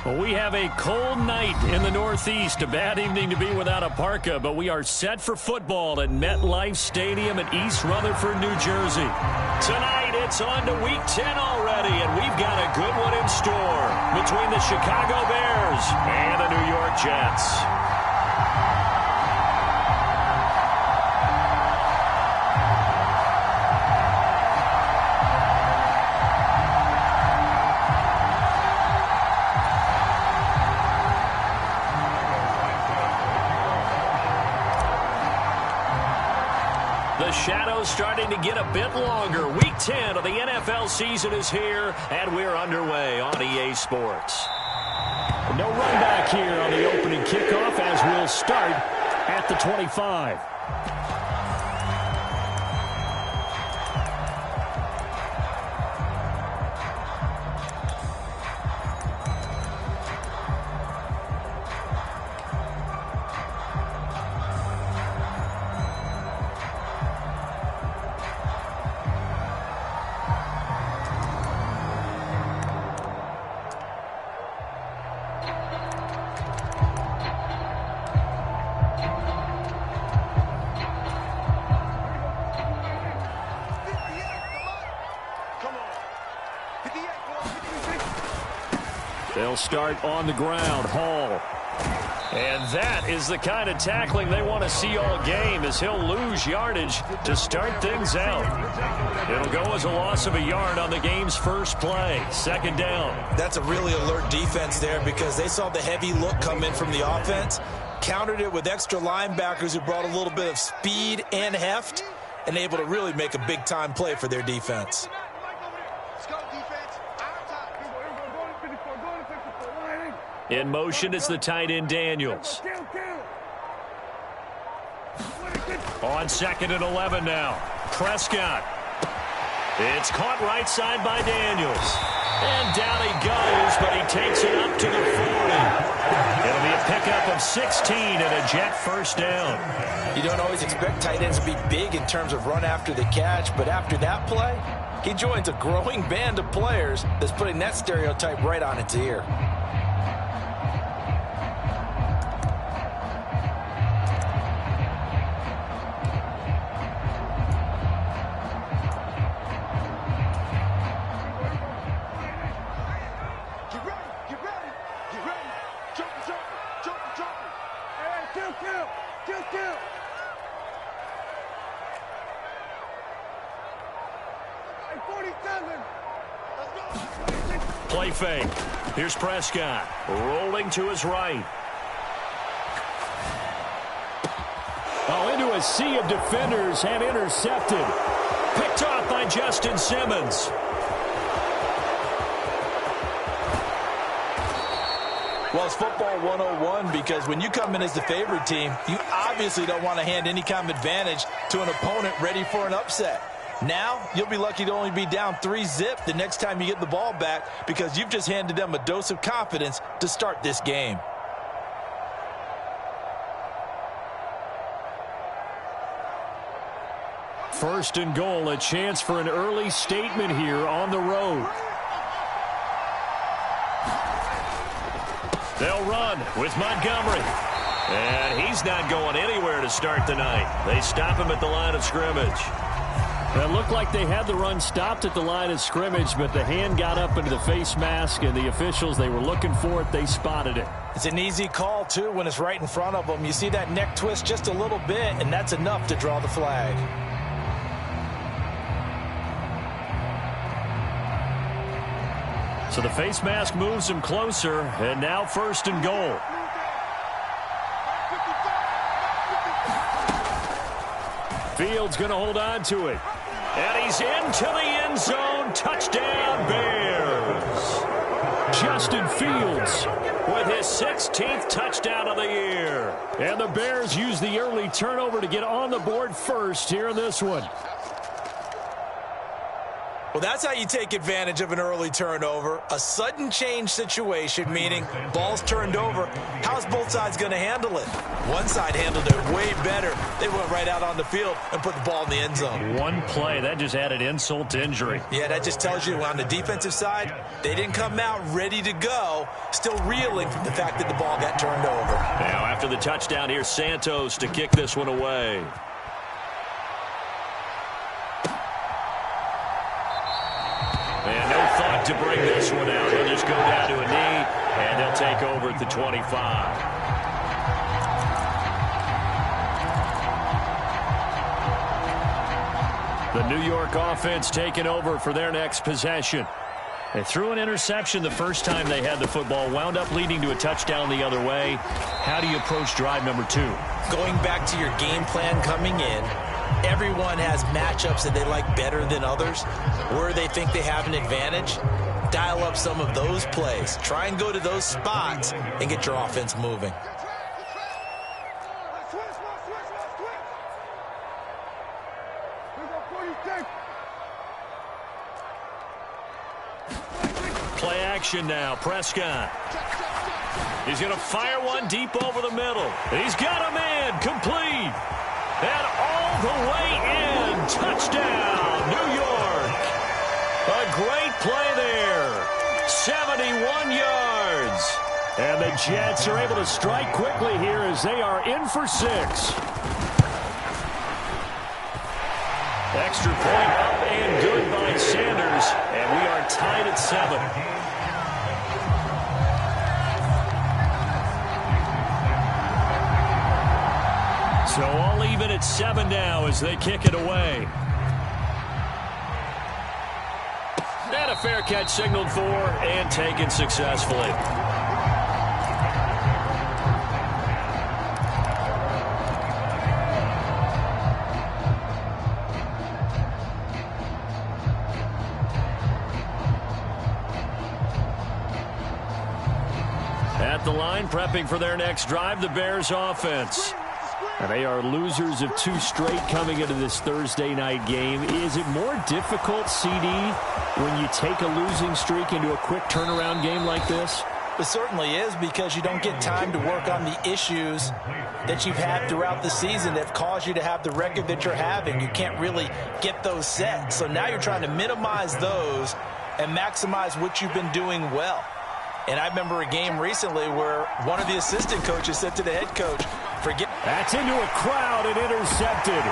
Well, we have a cold night in the Northeast. A bad evening to be without a parka, but we are set for football at MetLife Stadium in East Rutherford, New Jersey. Tonight, it's on to Week 10 already, and we've got a good one in store between the Chicago Bears and the New York Jets. The shadow's starting to get a bit longer. Week 10 of the NFL season is here, and we're underway on EA Sports. No run back here on the opening kickoff as we'll start at the 25. They'll start on the ground. Hall. And that is the kind of tackling they want to see all game, as he'll lose yardage to start things out. It'll go as a loss of a yard on the game's first play. Second down. That's a really alert defense there because they saw the heavy look come in from the offense, countered it with extra linebackers who brought a little bit of speed and heft, and able to really make a big-time play for their defense. In motion is the tight end Daniels. On 2nd and 11 now. Prescott. It's caught right side by Daniels. And down he goes, but he takes it up to the 40. It'll be a pickup of 16 and a Jet first down. You don't always expect tight ends to be big in terms of run after the catch, but after that play, he joins a growing band of players that's putting that stereotype right on its ear. Play fake. Here's Prescott. Rolling to his right. Oh, into a sea of defenders and intercepted. Picked off by Justin Simmons. Well, it's football 101 because when you come in as the favorite team, you obviously don't want to hand any kind of advantage to an opponent ready for an upset. Now, you'll be lucky to only be down 3-zip the next time you get the ball back because you've just handed them a dose of confidence to start this game. First and goal, a chance for an early statement here on the road. They'll run with Montgomery. And he's not going anywhere to start the night. They stop him at the line of scrimmage. It looked like they had the run stopped at the line of scrimmage, but the hand got up into the face mask, and the officials, they were looking for it. They spotted it. It's an easy call, too, when it's right in front of them. You see that neck twist just a little bit, and that's enough to draw the flag. So the face mask moves him closer, and now first and goal. Fields going to hold on to it. And he's into the end zone. Touchdown, Bears. Justin Fields with his 16th touchdown of the year. And the Bears use the early turnover to get on the board first here in this one. Well, that's how you take advantage of an early turnover. A sudden change situation, meaning ball's turned over. How's both sides going to handle it? One side handled it way better. They went right out on the field and put the ball in the end zone. One play, that just added insult to injury. Yeah, that just tells you on the defensive side, they didn't come out ready to go, still reeling from the fact that the ball got turned over. Now, after the touchdown, here's Santos to kick this one away. And no thought to bring this one out. They'll just go down to a knee, and they'll take over at the 25. The New York offense taking over for their next possession. They threw an interception the first time they had the football, wound up leading to a touchdown the other way. How do you approach drive number 2? Going back to your game plan coming in, everyone has matchups that they like better than others. Where they think they have an advantage, dial up some of those plays. Try and go to those spots and get your offense moving. Play action now. Prescott. He's going to fire one deep over the middle. He's got a man complete. And all the way in. Touchdown, New York. A great play there. 71 yards. And the Jets are able to strike quickly here as they are in for 6. Extra point up and good by Sanders. And we are tied at 7. So all even at 7 now as they kick it away. And a fair catch signaled for and taken successfully. At the line, prepping for their next drive, the Bears offense. And they are losers of 2 straight coming into this Thursday night game. Is it more difficult, CD, when you take a losing streak into a quick turnaround game like this? It certainly is, because you don't get time to work on the issues that you've had throughout the season that have caused you to have the record that you're having. You can't really get those set. So now you're trying to minimize those and maximize what you've been doing well. And I remember a game recently where one of the assistant coaches said to the head coach, forget. That's into a crowd and intercepted.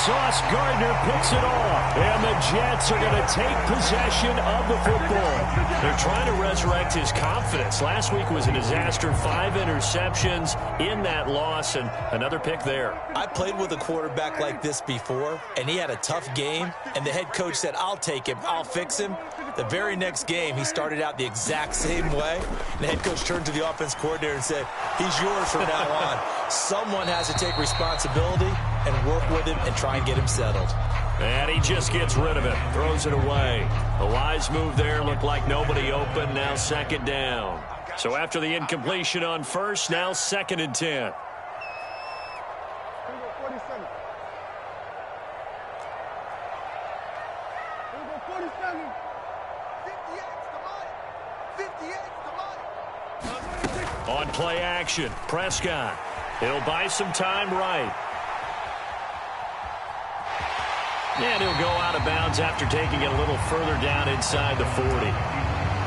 Sauce Gardner picks it off. And the Jets are going to take possession of the football. They're trying to resurrect his confidence. Last week was a disaster. 5 interceptions in that loss, and another pick there. I played with a quarterback like this before, and he had a tough game, and the head coach said, I'll take him, I'll fix him. The very next game, he started out the exact same way. And the head coach turned to the offense coordinator and said, he's yours from now on. Someone has to take responsibility and work with him and try and get him settled. And he just gets rid of it, throws it away. A wise move there, looked like nobody open, now 2nd down. So after the incompletion on first, now 2nd and 10. On play action, Prescott. He'll buy some time right. And he'll go out of bounds after taking it a little further down inside the 40.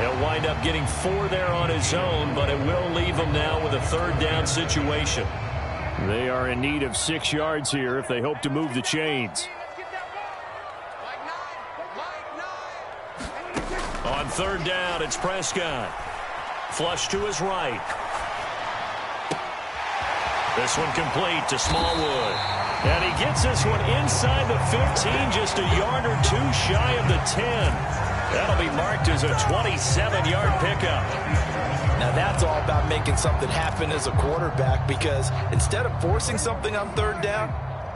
He'll wind up getting 4 there on his own, but it will leave him now with a 3rd down situation. They are in need of 6 yards here if they hope to move the chains. On 3rd down, it's Prescott. Flush to his right. This one complete to Smallwood. And he gets this one inside the 15, just a yard or 2 shy of the 10. That'll be marked as a 27-yard pickup. Now that's all about making something happen as a quarterback, because instead of forcing something on 3rd down,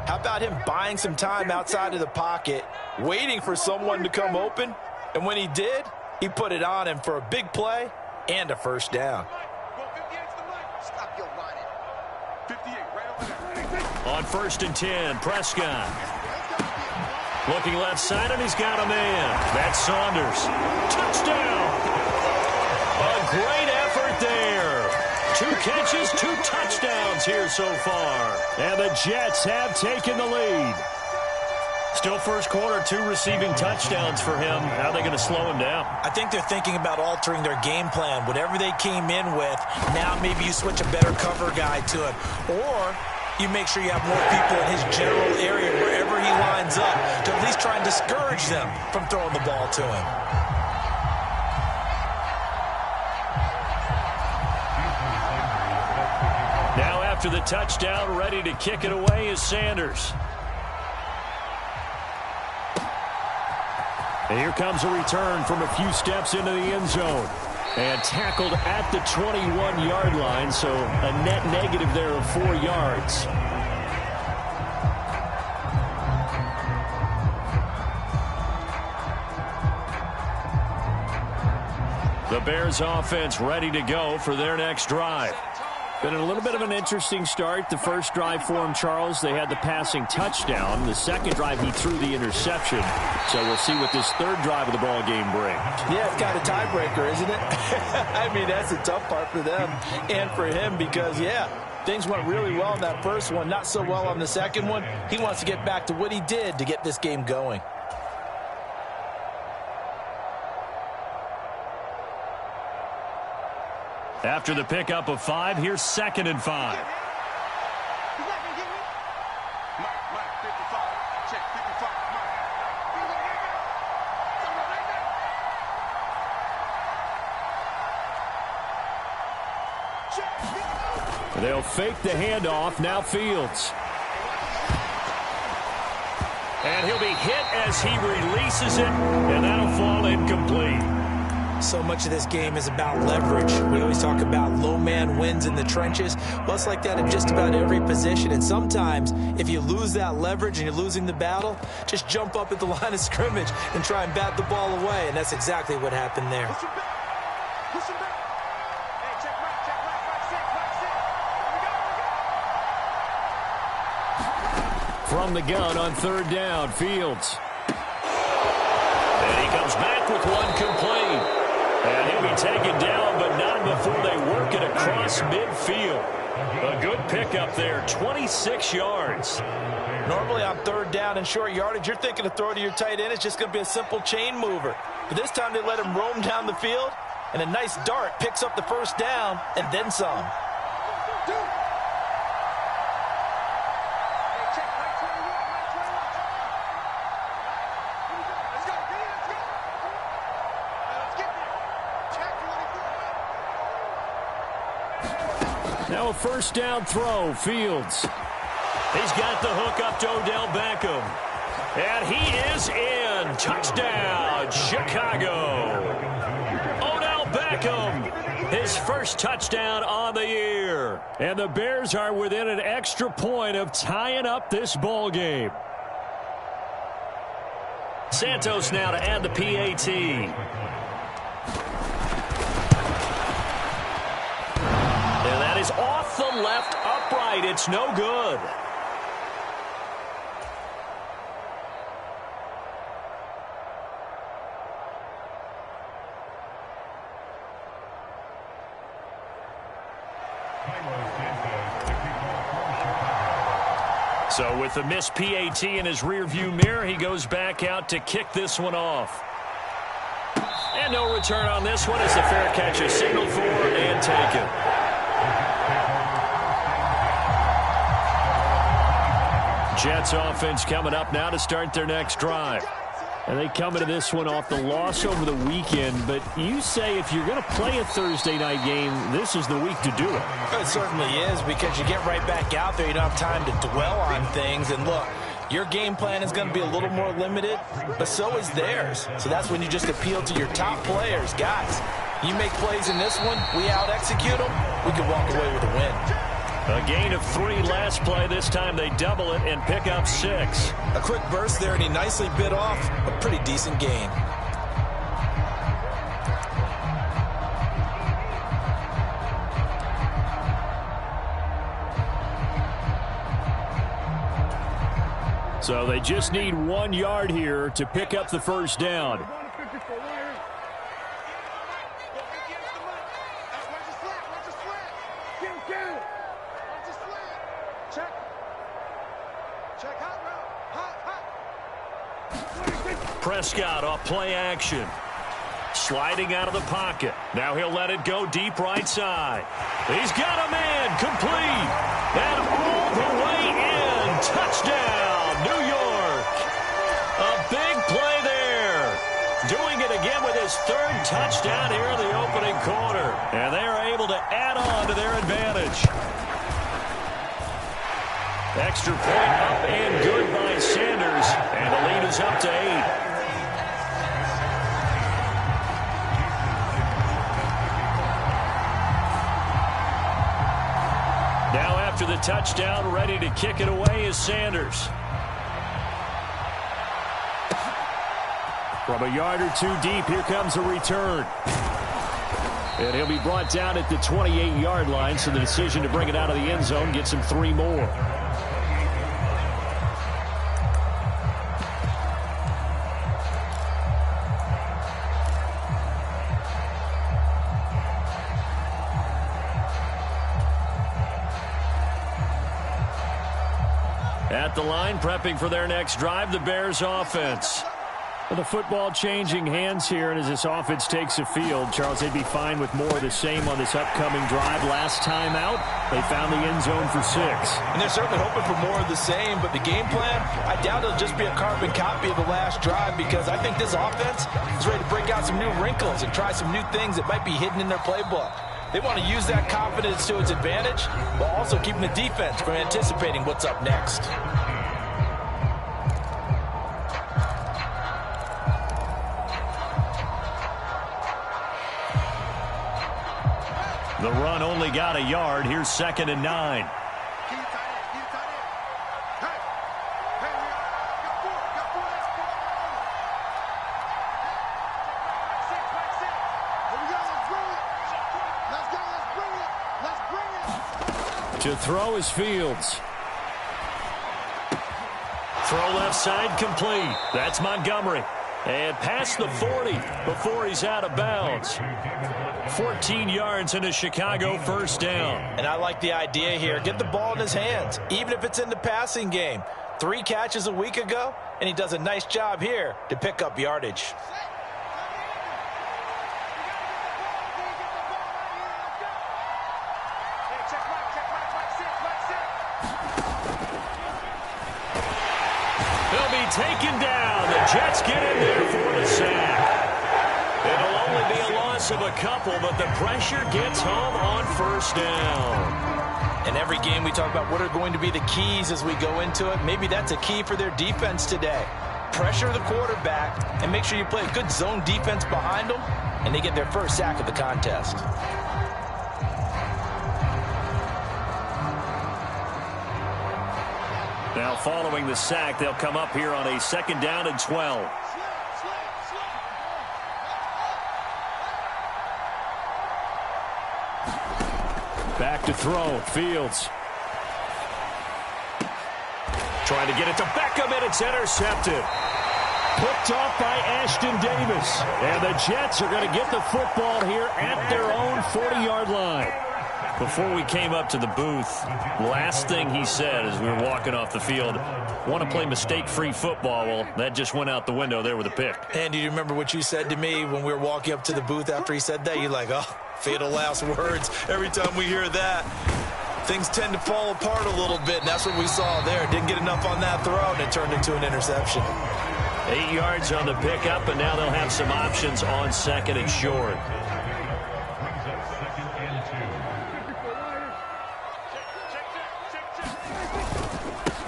how about him buying some time outside of the pocket, waiting for someone to come open, and when he did, he put it on him for a big play and a 1st down. On 1st and 10, Prescott. Looking left side, and he's got a man. That's Saunders. Touchdown! A great effort there. 2 catches, 2 touchdowns here so far. And the Jets have taken the lead. Still first quarter, 2 receiving touchdowns for him. How are they going to slow him down? I think they're thinking about altering their game plan. Whatever they came in with, now maybe you switch a better cover guy to him. Or you make sure you have more people in his general area wherever he lines up to at least try and discourage them from throwing the ball to him. Now after the touchdown, ready to kick it away is Sanders. And here comes a return from a few steps into the end zone. And tackled at the 21-yard line, so a net negative there of 4 yards. The Bears offense ready to go for their next drive. Been a little bit of an interesting start. The first drive for him, Charles, they had the passing touchdown. The second drive, he threw the interception. So we'll see what this third drive of the ball game brings. Yeah, it's got a tiebreaker, isn't it? I mean, that's the tough part for them and for him because, yeah, things went really well in that first one, not so well on the second one. He wants to get back to what he did to get this game going. After the pickup of 5, here's 2nd and 5. They'll fake the handoff. Now Fields. And he'll be hit as he releases it, and that'll fall incomplete. So much of this game is about leverage. We always talk about low man wins in the trenches. Well, it's like that in just about every position. And sometimes, if you lose that leverage and you're losing the battle, just jump up at the line of scrimmage and try and bat the ball away. And that's exactly what happened there. From the gun on 3rd down, Fields. And he comes back with one complete. And he'll be taken down, but not before they work it across midfield. A good pickup there, 26 yards. Normally on 3rd down and short yardage, you're thinking to throw to your tight end. It's just going to be a simple chain mover. But this time they let him roam down the field, and a nice dart picks up the 1st down and then some. Now a 1st down throw, Fields. He's got the hook up to Odell Beckham. And he is in. Touchdown, Chicago. Odell Beckham, his first touchdown on the year. And the Bears are within an extra point of tying up this ball game. Santos now to add the PAT. Is off the left upright. It's no good. So with the missed PAT in his rearview mirror, he goes back out to kick this one off. And no return on this one as the fair catch is signaled for and taken. Jets offense coming up now to start their next drive. And they come into this one off the loss over the weekend. But you say if you're going to play a Thursday night game, this is the week to do it. It certainly is because you get right back out there. You don't have time to dwell on things. And look, your game plan is going to be a little more limited, but so is theirs. So that's when you just appeal to your top players. Guys, you make plays in this one, we out-execute them, we can walk away with a win. A gain of 3 last play. This time they double it and pick up 6. A quick burst there, and he nicely bit off a pretty decent gain. So they just need 1 yard here to pick up the first down. Prescott off play action. Sliding out of the pocket. Now he'll let it go deep right side. He's got a man complete. And all the way in. Touchdown, New York. A big play there. Doing it again with his 3rd touchdown here in the opening quarter. And they are able to add on to their advantage. Extra point up and good by Sanders. And the lead is up to 8. Now after the touchdown, ready to kick it away is Sanders. From a yard or 2 deep, here comes a return. And he'll be brought down at the 28-yard line, so the decision to bring it out of the end zone gets him 3 more. At the line, prepping for their next drive, the Bears offense. Well, the football changing hands here, and as this offense takes the field, Charles, they'd be fine with more of the same on this upcoming drive. Last time out, they found the end zone for 6. And they're certainly hoping for more of the same, but the game plan, I doubt it'll just be a carbon copy of the last drive, because I think this offense is ready to break out some new wrinkles and try some new things that might be hidden in their playbook. They want to use that confidence to its advantage, while also keeping the defense from anticipating what's up next. The run only got a yard. Here's 2nd and 9. To throw is Fields. Throw left side complete. That's Montgomery. And past the 40 before he's out of bounds. 14 yards and a Chicago first down. And I like the idea here. Get the ball in his hands, even if it's in the passing game. 3 catches a week ago, and he does a nice job here to pick up yardage. Taken down. The Jets get in there for the sack. It'll only be a loss of a couple, but the pressure gets home on first down. In every game we talk about what are going to be the keys as we go into it. Maybe that's a key for their defense today. Pressure the quarterback and make sure you play a good zone defense behind them, and they get their first sack of the contest. Now following the sack, they'll come up here on a 2nd down and 12. Back to throw. Fields. Trying to get it to Beckham, and it's intercepted. Picked off by Ashton Davis. And the Jets are going to get the football here at their own 40-yard line. Before we came up to the booth, last thing he said as we were walking off the field, want to play mistake-free football. Well, that just went out the window there with a pick. And do you remember what you said to me when we were walking up to the booth after he said that? You're like, oh, fatal last words. Every time we hear that, things tend to fall apart a little bit, and that's what we saw there. Didn't get enough on that throw, and it turned into an interception. 8 yards on the pickup, and now they'll have some options on 2nd and short.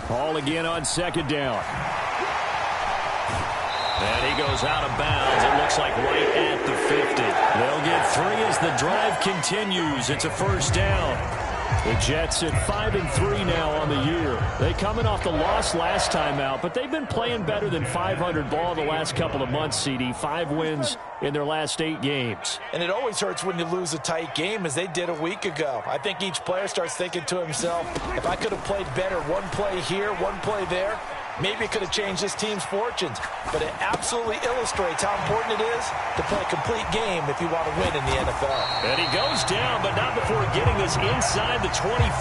Ball again on 2nd down. And he goes out of bounds. It looks like right at the 50. They'll get 3 as the drive continues. It's a first down. The Jets at 5-3 now on the year. They coming off the loss last time out, but they've been playing better than 500 ball the last couple of months, CD. 5 wins in their last 8 games. And it always hurts when you lose a tight game, as they did a week ago. I think each player starts thinking to himself, if I could have played better one play here, one play there, Maybe it could have changed this team's fortunes, but it absolutely illustrates how important it is to play a complete game if you want to win in the NFL. And he goes down, but not before getting us inside the 25.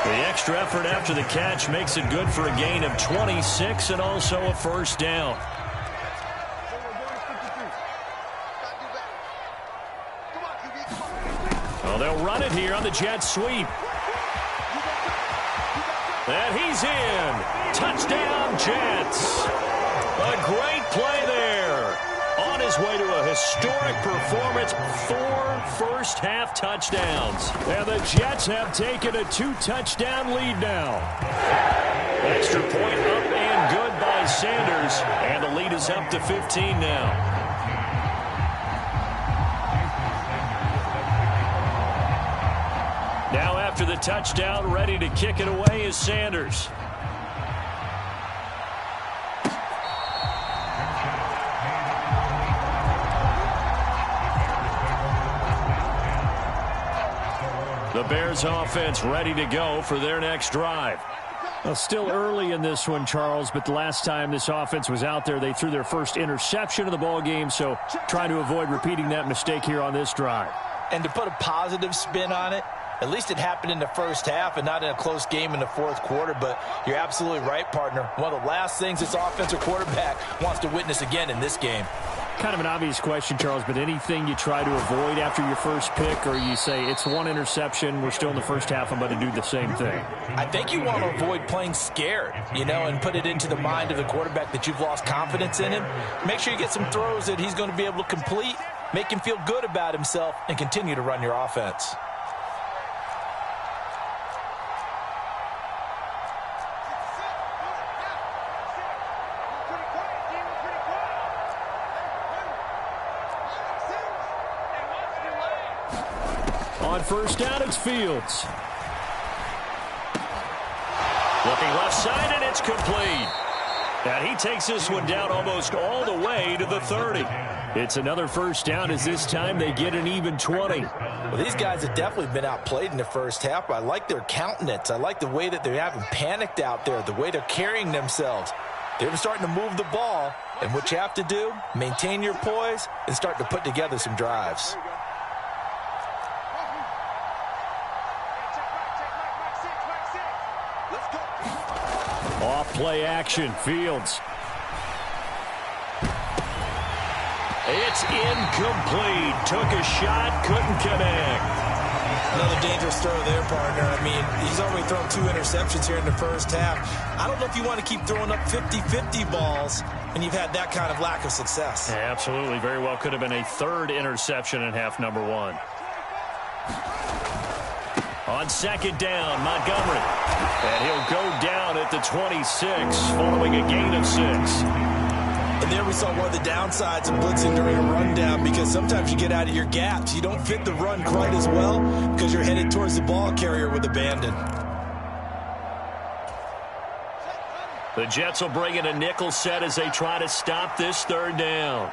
The extra effort after the catch makes it good for a gain of 26 and also a first down. Well, they'll run it here on the jet sweep. And he's in. Touchdown, Jets. A great play there. On his way to a historic performance, 4 first-half touchdowns. And the Jets have taken a 2-touchdown lead now. Extra point up and good by Sanders. And the lead is up to 15 now. Now after the touchdown, ready to kick it away is Sanders. The Bears offense ready to go for their next drive. Well, still early in this one, Charles, but the last time this offense was out there, they threw their first interception of the ball game, so trying to avoid repeating that mistake here on this drive. And to put a positive spin on it, at least it happened in the first half and not in a close game in the fourth quarter, but you're absolutely right, partner. One of the last things this offensive quarterback wants to witness again in this game. Kind of an obvious question, Charles, but anything you try to avoid after your first pick, or you say it's one interception, we're still in the first half, I'm going to do the same thing? I think you want to avoid playing scared, and put it into the mind of the quarterback that you've lost confidence in him. Make sure you get some throws that he's going to be able to complete, make him feel good about himself, and continue to run your offense. On first down, it's Fields. Looking left side, and it's complete. And he takes this one down almost all the way to the 30. It's another first down as this time they get an even 20. Well, these guys have definitely been outplayed in the first half. I like their countenance. I like the way that they haven't panicked out there, the way they're carrying themselves. They're starting to move the ball, and what you have to do, maintain your poise and start to put together some drives. Off play action, Fields. It's incomplete. Took a shot, couldn't connect. Another dangerous throw there, partner. I mean, he's already thrown 2 interceptions here in the first half. I don't know if you want to keep throwing up 50-50 balls when you've had that kind of lack of success. Yeah, absolutely. Very well could have been a 3rd interception in half number 1. On second down, Montgomery. And he'll go down at the 26 following a gain of 6. And there we saw one of the downsides of blitzing during a rundown, because sometimes you get out of your gaps. You don't fit the run quite as well because you're headed towards the ball carrier with abandon. The Jets will bring in a nickel set as they try to stop this 3rd down.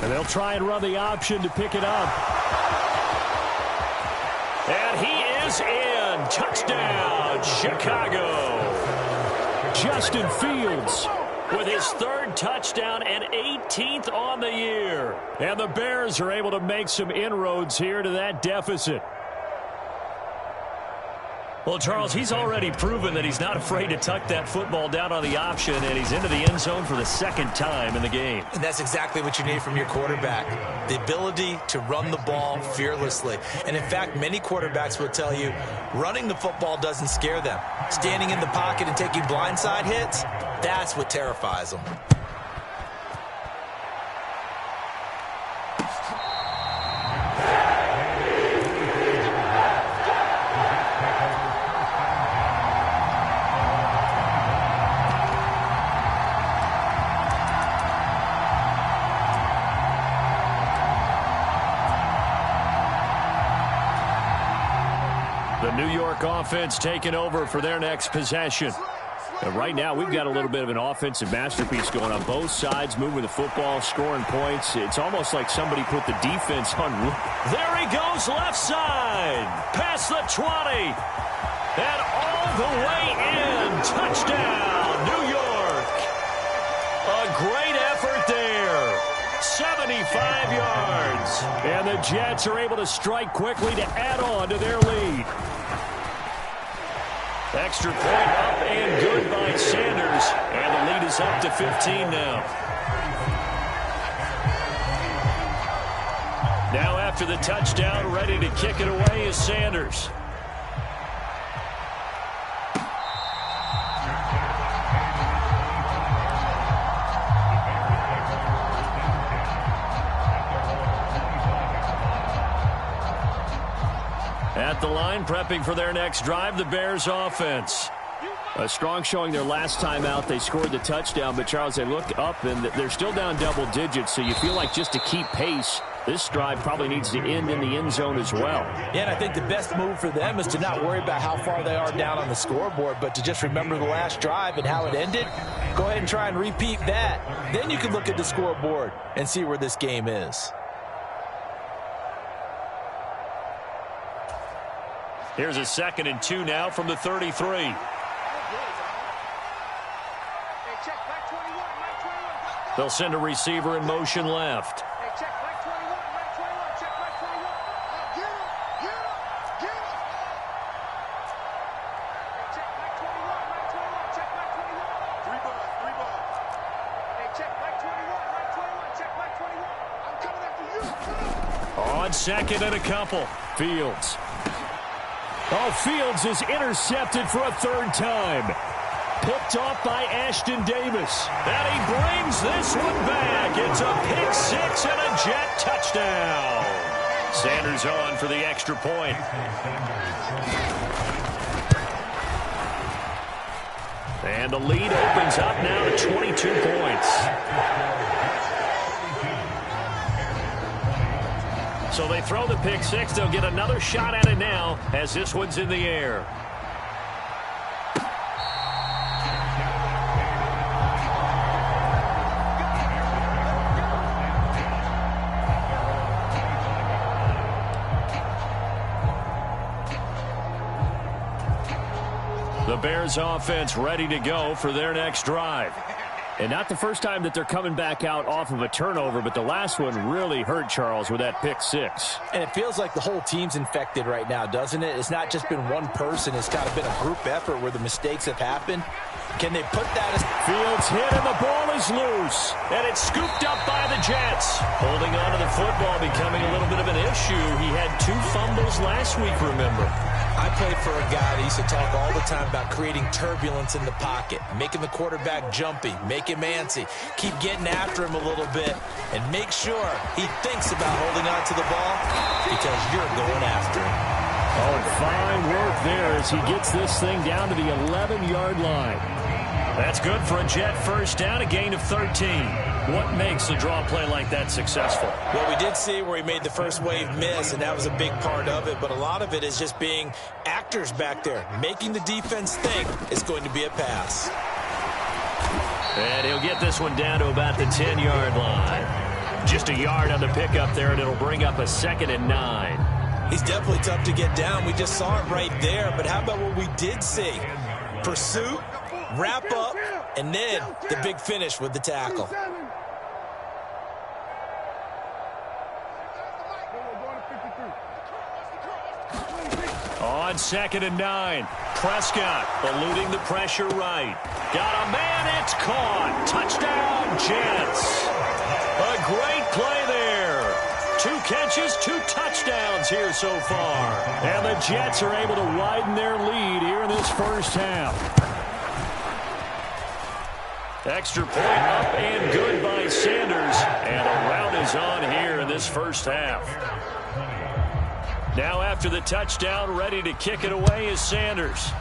And they'll try and run the option to pick it up. And he is in. Touchdown, Chicago. Justin Fields with his 3rd touchdown and 18th on the year. And the Bears are able to make some inroads here to that deficit. Well, Charles, he's already proven that he's not afraid to tuck that football down on the option, and he's into the end zone for the 2nd time in the game. And that's exactly what you need from your quarterback, the ability to run the ball fearlessly. And, in fact, many quarterbacks will tell you running the football doesn't scare them. Standing in the pocket and taking blindside hits, that's what terrifies them. The New York offense taking over for their next possession. And right now, we've got a little bit of an offensive masterpiece going on both sides, moving the football, scoring points. It's almost like somebody put the defense on. There he goes, left side. Past the 20. And all the way in. Touchdown, New York. A great effort there. 75 yards. And the Jets are able to strike quickly to add on to their lead. Extra point up and good by Sanders. And the lead is up to 15 now. Now after the touchdown, ready to kick it away is Sanders. At the line, prepping for their next drive, the Bears offense. A strong showing their last time out. They scored the touchdown, but Charles, they look up and they're still down double digits, so you feel like just to keep pace, this drive probably needs to end in the end zone as well. Yeah, and I think the best move for them is to not worry about how far they are down on the scoreboard, but to just remember the last drive and how it ended. Go ahead and try and repeat that. Then you can look at the scoreboard and see where this game is. Here's a 2nd and 2 now from the 33. They'll send a receiver in motion left. On 2nd and a couple. Fields. Oh, Fields is intercepted for a 3rd time. Picked off by Ashton Davis. And he brings this one back. It's a pick 6 and a Jet touchdown. Sanders on for the extra point. And the lead opens up now to 22 points. So they throw the pick 6. They'll get another shot at it now as this one's in the air. The Bears offense ready to go for their next drive. And not the first time that they're coming back out off of a turnover, but the last one really hurt, Charles, with that pick 6. And it feels like the whole team's infected right now, doesn't it? It's not just been one person. It's kind of been a group effort where the mistakes have happened. Can they put that as... Fields hit and the ball is loose. And it's scooped up by the Jets. Holding on to the football becoming a little bit of an issue. He had 2 fumbles last week, remember. I played for a guy that used to talk all the time about creating turbulence in the pocket, making the quarterback jumpy, make him antsy, keep getting after him a little bit, and make sure he thinks about holding on to the ball because you're going after him. Oh, fine work there as he gets this thing down to the 11-yard line. That's good for a Jet first down, a gain of 13. What makes a draw play like that successful? Well, we did see where he made the first wave miss, and that was a big part of it. But a lot of it is just being actors back there, making the defense think it's going to be a pass. And he'll get this one down to about the 10-yard line. Just a yard on the pickup there, and it'll bring up a 2nd and 9. He's definitely tough to get down. We just saw it right there. But how about what we did see? Pursuit, wrap up, and then the big finish with the tackle. On 2nd and 9, Prescott eluding the pressure right. Got a man, it's caught. Touchdown, Jets. A great play there. 2 catches, 2 touchdowns here so far. And the Jets are able to widen their lead here in this first half. Extra point up and good by Sanders. And a rout is on here in this first half. Now after the touchdown, ready to kick it away is Sanders.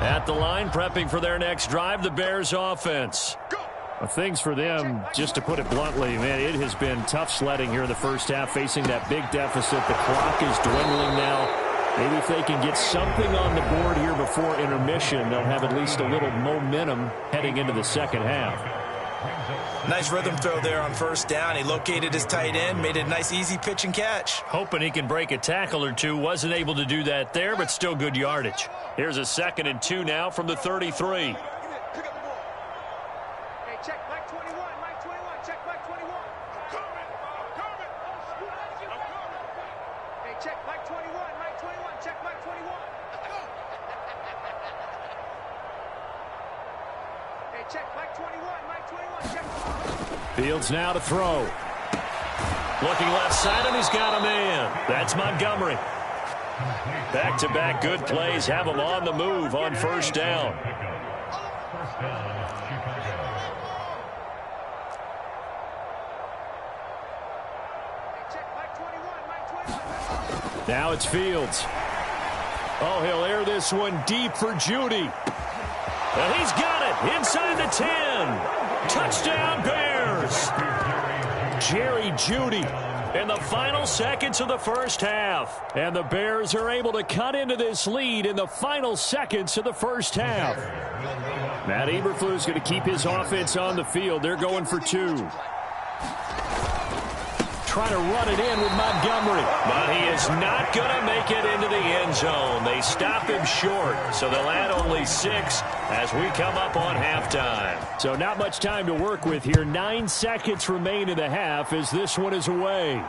At the line, prepping for their next drive, the Bears offense. Well, things for them, just to put it bluntly, man, it has been tough sledding here in the first half, facing that big deficit. The clock is dwindling now. Maybe if they can get something on the board here before intermission, they'll have at least a little momentum heading into the second half. Nice rhythm throw there on first down. He located his tight end, made it a nice easy pitch and catch. Hoping he can break a tackle or two. Wasn't able to do that there, but still good yardage. Here's a 2nd and 2 now from the 33. Fields now to throw. Looking left side, and he's got a man. That's Montgomery. Back-to-back good plays have him on the move on first down. Now it's Fields. Oh, he'll air this one deep for Judy. And he's got it inside the 10. Touchdown, Bears. Jerry Judy in the final seconds of the first half. And the Bears are able to cut into this lead in the final seconds of the first half. Matt Eberflus going to keep his offense on the field. They're going for 2. Trying to run it in with Montgomery. But he is not going to make it into the end zone. They stop him short, so they'll add only 6 as we come up on halftime. So not much time to work with here. 9 seconds remain in the half as this one is away.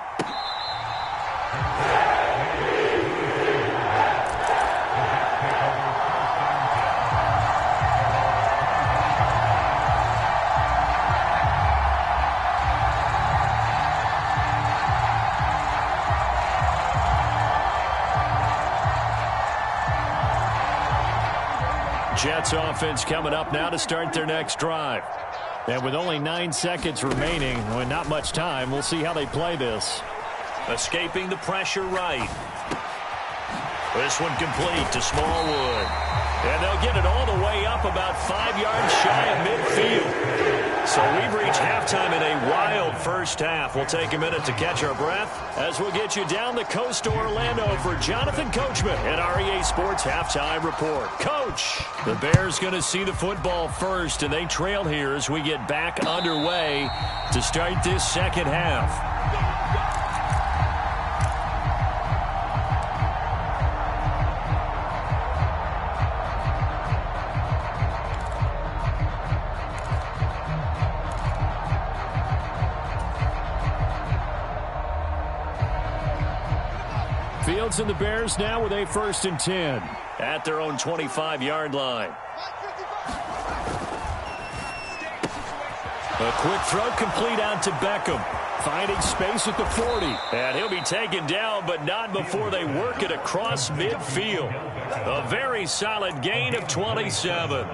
Jets offense coming up now to start their next drive. And with only 9 seconds remaining, well, not much time, we'll see how they play this. Escaping the pressure right. This one complete to Smallwood. And they'll get it all the way up about 5 yards shy of midfield. So we've reached halftime in a wild first half. We'll take a minute to catch our breath as we'll get you down the coast to Orlando for Jonathan Coachman and REA Sports Halftime Report. Coach, the Bears going to see the football first, and they trail here as we get back underway to start this second half. Fields and the Bears now with a 1st and 10 at their own 25-yard line. A quick throw complete out to Beckham. Finding space at the 40. And he'll be taken down, but not before they work it across midfield. A very solid gain of 27.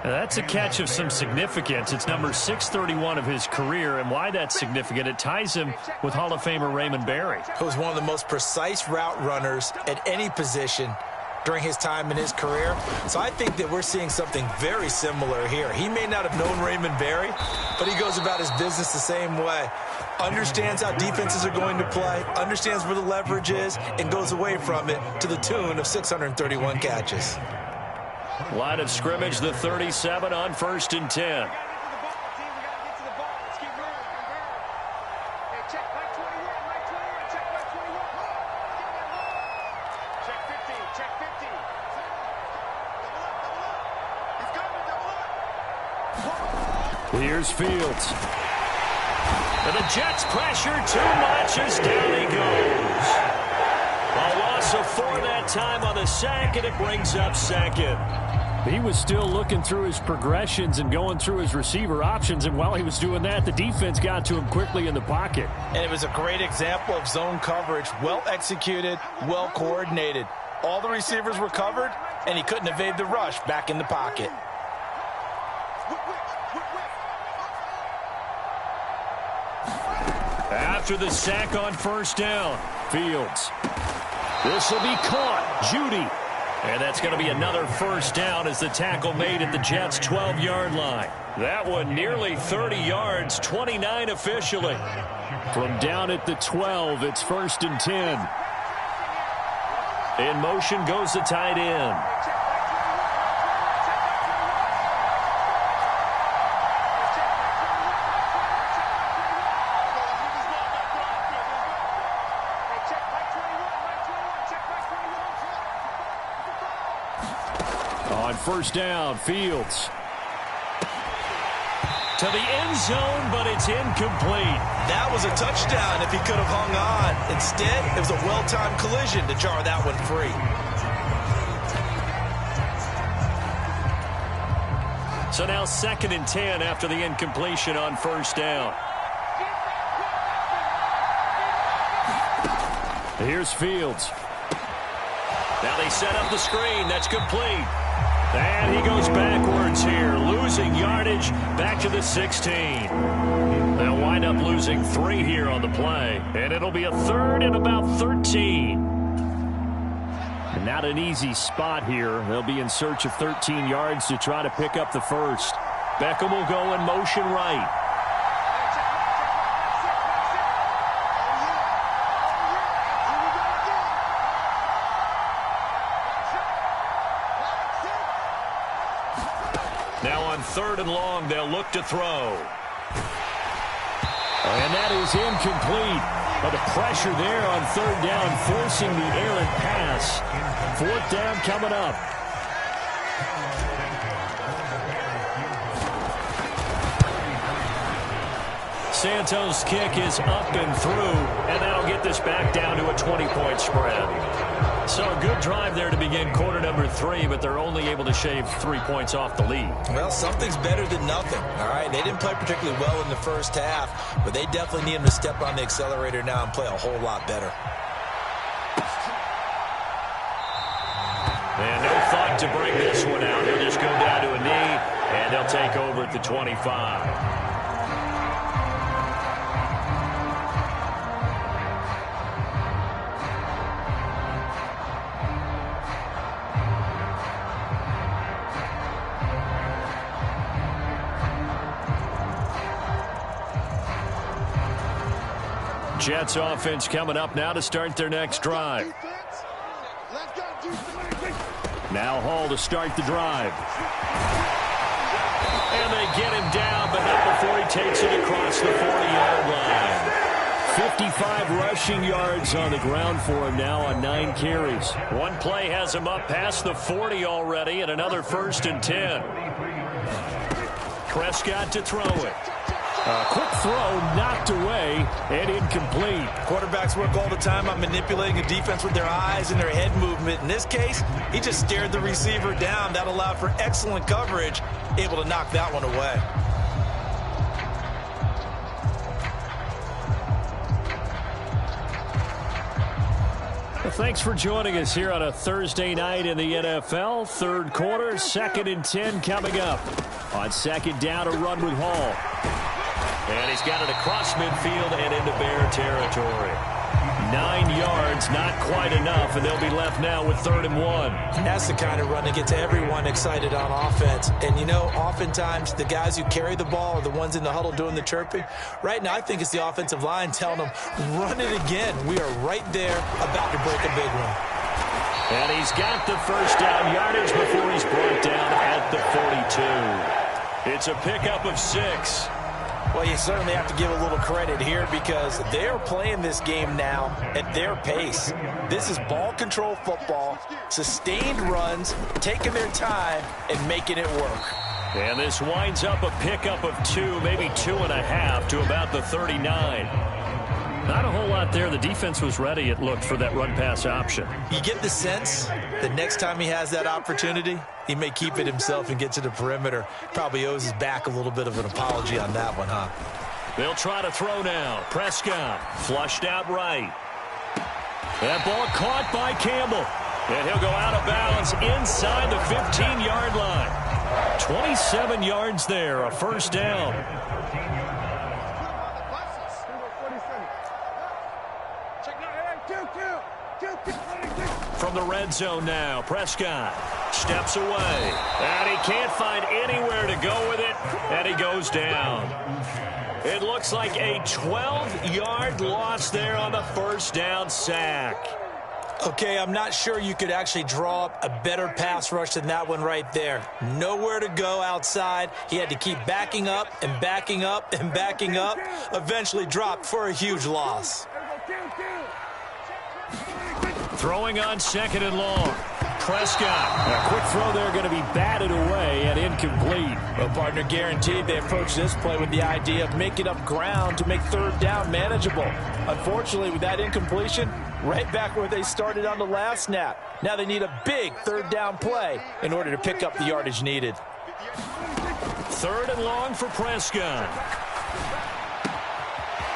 That's a catch of some significance. It's number 631 of his career, and why that's significant, it ties him with Hall of Famer Raymond Berry. He was one of the most precise route runners at any position during his time in his career. So I think that we're seeing something very similar here. He may not have known Raymond Berry, but he goes about his business the same way. Understands how defenses are going to play, understands where the leverage is, and goes away from it to the tune of 631 catches. Line of scrimmage, the 37 on 1st and 10. Here's Fields. And the Jets pressure too much as down he goes. A loss of 4 that time on the sack, and it brings up 2nd. He was still looking through his progressions and going through his receiver options, and while he was doing that, the defense got to him quickly in the pocket. And it was a great example of zone coverage. Well executed, well coordinated. All the receivers were covered, and he couldn't evade the rush back in the pocket. After the sack on 1st down, Fields. This will be caught. Judy. And that's going to be another first down as the tackle made at the Jets' 12-yard line. That one nearly 30 yards, 29 officially. From down at the 12, it's 1st and 10. In motion goes the tight end. On first down, Fields. To the end zone, but it's incomplete. That was a touchdown if he could have hung on. Instead, it was a well-timed collision to jar that one free. So now 2nd and 10 after the incompletion on first down. Here's Fields. Now they set up the screen. That's complete. And he goes backwards here, losing yardage back to the 16. They'll wind up losing 3 here on the play, and it'll be a 3rd and about 13. And not an easy spot here. They'll be in search of 13 yards to try to pick up the first. Beckham will go in motion right. Now on 3rd and long, they'll look to throw. And that is incomplete. But the pressure there on 3rd down, forcing the errant pass. 4th down coming up. Santos' kick is up and through, and that'll get this back down to a 20-point spread. So a good drive there to begin quarter number 3, but they're only able to shave 3 points off the lead. Well, something's better than nothing, all right? They didn't play particularly well in the first half, but they definitely need them to step on the accelerator now and play a whole lot better. And no thought to bring this one out. They'll just go down to a knee, and they'll take over at the 25. Jets offense coming up now to start their next drive. Now Hall to start the drive. And they get him down, but not before he takes it across the 40-yard line. 55 rushing yards on the ground for him now on 9 carries. One play has him up past the 40 already, and another 1st and 10. Prescott to throw it. A quick throw knocked away and incomplete. Quarterbacks work all the time on manipulating a defense with their eyes and their head movement. In this case, he just stared the receiver down. That allowed for excellent coverage, able to knock that one away. Well, thanks for joining us here on a Thursday night in the NFL. 3rd quarter, 2nd and 10 coming up. On 2nd down, a run with Hall. And he's got it across midfield and into Bear territory. 9 yards, not quite enough, and they'll be left now with 3rd and 1. That's the kind of run that gets everyone excited on offense. And, you know, oftentimes the guys who carry the ball are the ones in the huddle doing the chirping. Right now, I think it's the offensive line telling them, run it again. We are right there about to break a big one. And he's got the first down yardage before he's brought down at the 42. It's a pickup of 6. Well, you certainly have to give a little credit here because they're playing this game now at their pace. This is ball control football, sustained runs, taking their time, and making it work. And this winds up a pickup of 2, maybe 2.5 to about the 39. Not a whole lot there. The defense was ready, it looked, for that run-pass option. You get the sense that next time he has that opportunity, he may keep it himself and get to the perimeter. Probably owes his back a little bit of an apology on that one, huh? They'll try to throw now. Prescott flushed out right. That ball caught by Campbell. And he'll go out of bounds inside the 15-yard line. 27 yards there, a first down. from the red zone now. Prescott steps away, and he can't find anywhere to go with it, and he goes down. It looks like a 12-yard loss there on the first down sack. Okay, I'm not sure you could actually draw up a better pass rush than that one right there. Nowhere to go outside. He had to keep backing up and backing up and backing up. Eventually dropped for a huge loss. Throwing on 2nd and long. Prescott. A quick throw there going to be batted away and incomplete. Well, partner, guaranteed they approach this play with the idea of making up ground to make 3rd down manageable. Unfortunately, with that incompletion, right back where they started on the last snap. Now they need a big 3rd down play in order to pick up the yardage needed. 3rd and long for Prescott.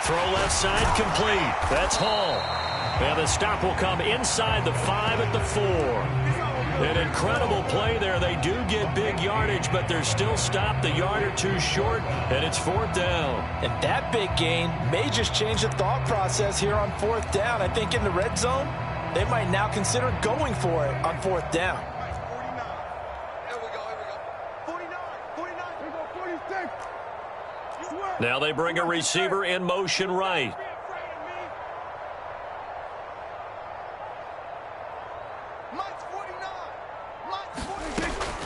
Throw left side complete. That's Hall. And the stop will come inside the 5 at the 4. An incredible play there. They do get big yardage, but they're still stopped a yard or two short, and it's 4th down. And that big gain may just change the thought process here on 4th down. I think in the red zone, they might now consider going for it on 4th down. Now they bring a receiver in motion right.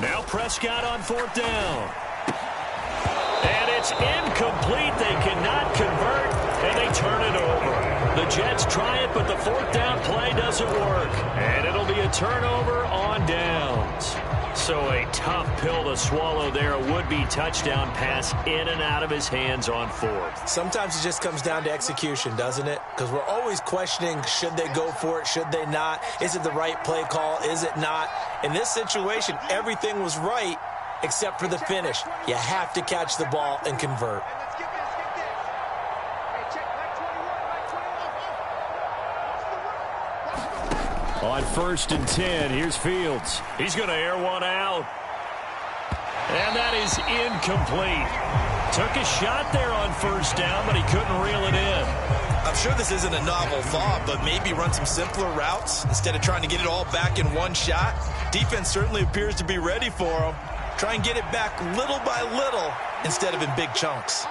Now Prescott on 4th down. And it's incomplete. They cannot convert, and they turn it over. The Jets try it, but the 4th down play doesn't work. And it'll be a turnover on downs. So a tough pill to swallow there. A would-be touchdown pass in and out of his hands on 4th. Sometimes it just comes down to execution, doesn't it? Because we're always questioning, should they go for it, should they not? Is it the right play call, is it not? In this situation, everything was right except for the finish. You have to catch the ball and convert. On 1st and 10, here's Fields. He's going to air one out. And that is incomplete. Took a shot there on 1st down, but he couldn't reel it in. I'm sure this isn't a novel thought, but maybe run some simpler routes instead of trying to get it all back in one shot. Defense certainly appears to be ready for him. Try and get it back little by little instead of in big chunks.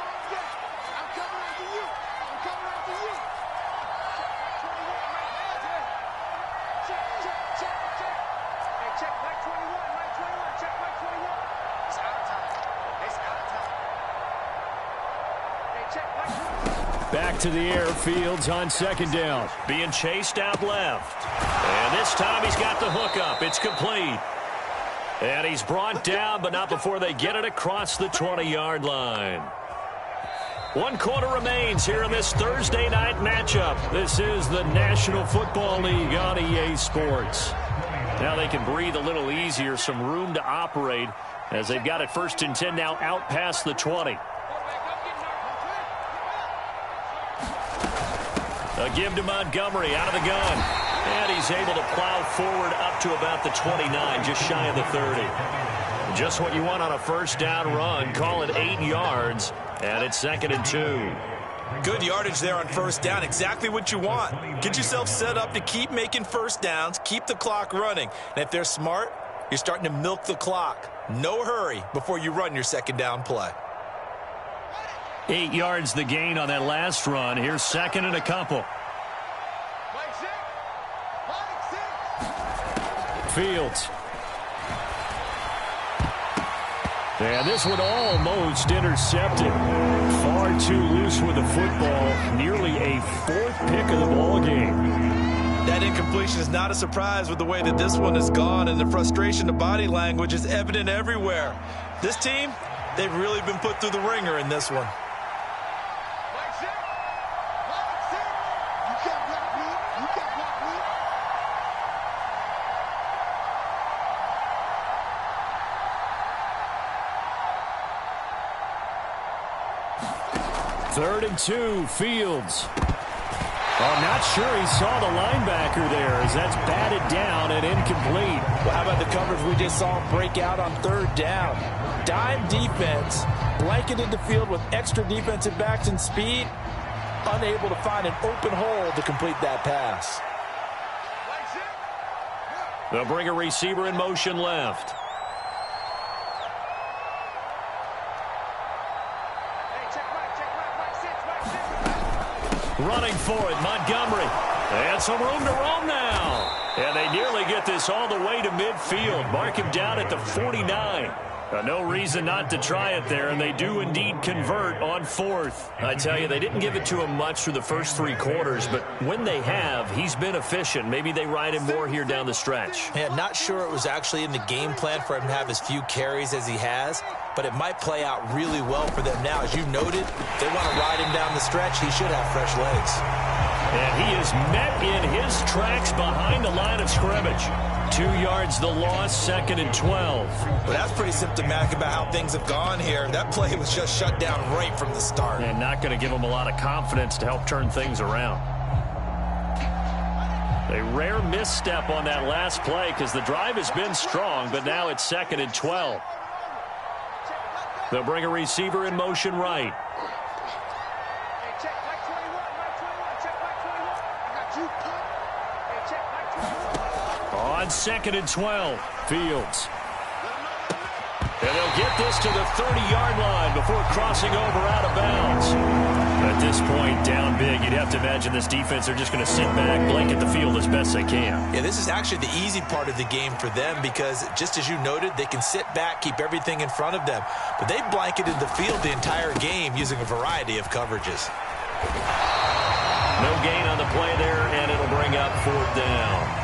Back to the air, Fields on 2nd down. Being chased out left. And this time he's got the hook up. It's complete. And he's brought down, but not before they get it across the 20-yard line. 1 quarter remains here in this Thursday night matchup. This is the National Football League on EA Sports. Now they can breathe a little easier, some room to operate as they've got it 1st and 10 now out past the 20. A give to Montgomery out of the gun. And he's able to plow forward up to about the 29, just shy of the 30. Just what you want on a 1st down run. Call it 8 yards, and it's 2nd and 2. Good yardage there on 1st down. Exactly what you want. Get yourself set up to keep making 1st downs, keep the clock running. And if they're smart, you're starting to milk the clock. No hurry before you run your 2nd down play. 8 yards the gain on that last run. Here's 2nd and a couple. Fields. And this one almost intercepted. Far too loose with the football. Nearly a 4th pick of the ball game. That incompletion is not a surprise with the way that this one has gone, and the frustration, the body language is evident everywhere. This team, they've really been put through the ringer in this one. Third and 2, Fields. I'm not sure he saw the linebacker there as that's batted down and incomplete. Well, how about the coverage we just saw him break out on 3rd down? Dime defense, blanketed the field with extra defensive backs and speed, unable to find an open hole to complete that pass. They'll bring a receiver in motion left. Running for it, Montgomery. They had some room to roam now. And they nearly get this all the way to midfield. Mark him down at the 49. No reason not to try it there, and they do indeed convert on fourth. I tell you, they didn't give it to him much through the first 3 quarters, but when they have, he's been efficient. Maybe they ride him more here down the stretch. Yeah, not sure it was actually in the game plan for him to have as few carries as he has, but it might play out really well for them now. As you noted, if they want to ride him down the stretch, he should have fresh legs. And he is met in his tracks behind the line of scrimmage. 2 yards the loss, 2nd and 12. But that's pretty symptomatic about how things have gone here. That play was just shut down right from the start. And not going to give him a lot of confidence to help turn things around. A rare misstep on that last play because the drive has been strong, but now it's 2nd and 12. They'll bring a receiver in motion right. On 2nd and 12, Fields. And they'll get this to the 30-yard line before crossing over out of bounds. At this point, down big, you'd have to imagine this defense are just going to sit back, blanket the field as best they can. Yeah, this is actually the easy part of the game for them because, just as you noted, they can sit back, keep everything in front of them. But they blanketed the field the entire game using a variety of coverages. No gain on the play there, and it'll bring up 4th down.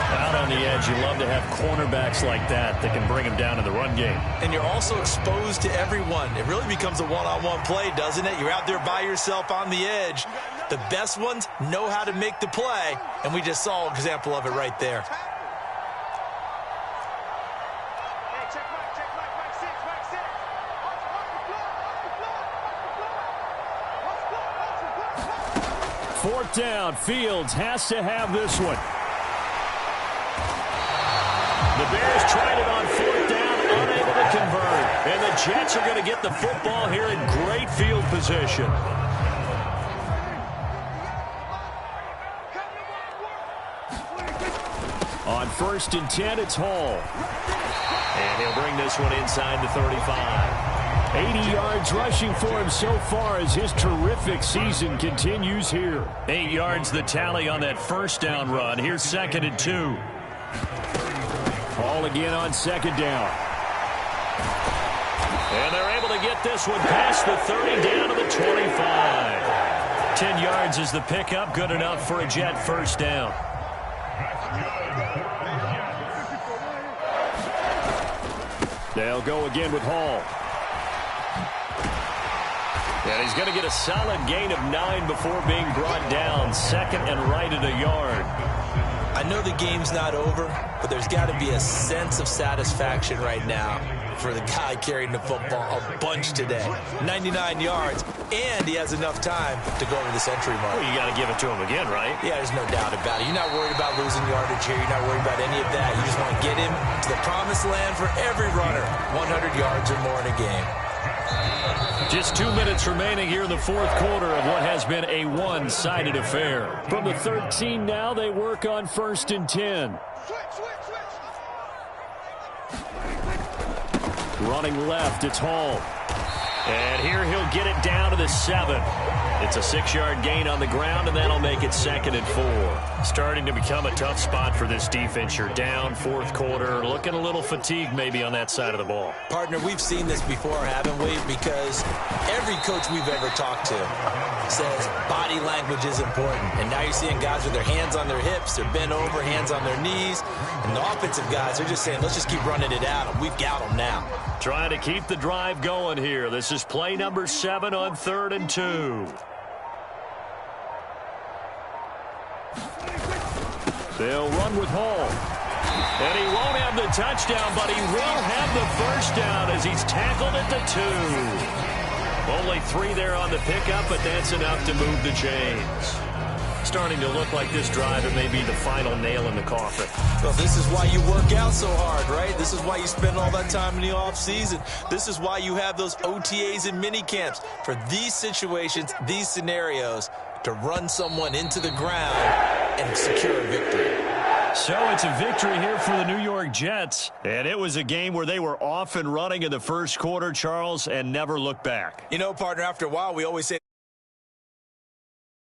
Out on the edge, you love to have cornerbacks like that can bring them down in the run game. And you're also exposed to everyone. It really becomes a one-on-one play, doesn't it? You're out there by yourself on the edge. The best ones know how to make the play, and we just saw an example of it right there. Fourth down, Fields has to have this one. The Bears tried it on 4th down, unable to convert. And the Jets are going to get the football here in great field position. On 1st and 10, it's Hall. And he'll bring this one inside the 35. 80 yards rushing for him so far as his terrific season continues here. 8 yards the tally on that first down run. Here's 2nd and 2. Hall again on 2nd down. And they're able to get this one past the 30 down to the 25. 10 yards is the pickup, good enough for a Jet first down. They'll go again with Hall. And he's going to get a solid gain of 9 before being brought down. 2nd and right at a yard. I know the game's not over, but there's got to be a sense of satisfaction right now for the guy carrying the football a bunch today. 99 yards, and he has enough time to go over the century mark. Well, you got to give it to him again, right? Yeah, there's no doubt about it. You're not worried about losing yardage here. You're not worried about any of that. You just want to get him to the promised land for every runner. 100 yards or more in a game. Just 2 minutes remaining here in the 4th quarter of what has been a one-sided affair. From the 13 now, they work on 1st and 10. Running left, it's Hall. And here he'll get it down to the 7. It's a 6-yard gain on the ground, and that'll make it 2nd and 4. Starting to become a tough spot for this defense. You're down 4th quarter, looking a little fatigued maybe on that side of the ball. Partner, we've seen this before, haven't we? Because every coach we've ever talked to says body language is important. And now you're seeing guys with their hands on their hips, they're bent over, hands on their knees. And the offensive guys are just saying, let's just keep running it at them. We've got them now. Trying to keep the drive going here. This is play number 7 on 3rd and 2. They'll run with Hall. And he won't have the touchdown, but he will have the first down as he's tackled at the 2. Only 3 there on the pickup, but that's enough to move the chains. Starting to look like this drive, it may be the final nail in the coffin. Well, this is why you work out so hard, right? This is why you spend all that time in the offseason. This is why you have those OTAs and mini camps. For these situations, these scenarios, to run someone into the ground and secure a victory. So it's a victory here for the New York Jets. And it was a game where they were off and running in the first quarter, Charles, and never looked back. You know, partner, after a while, we always say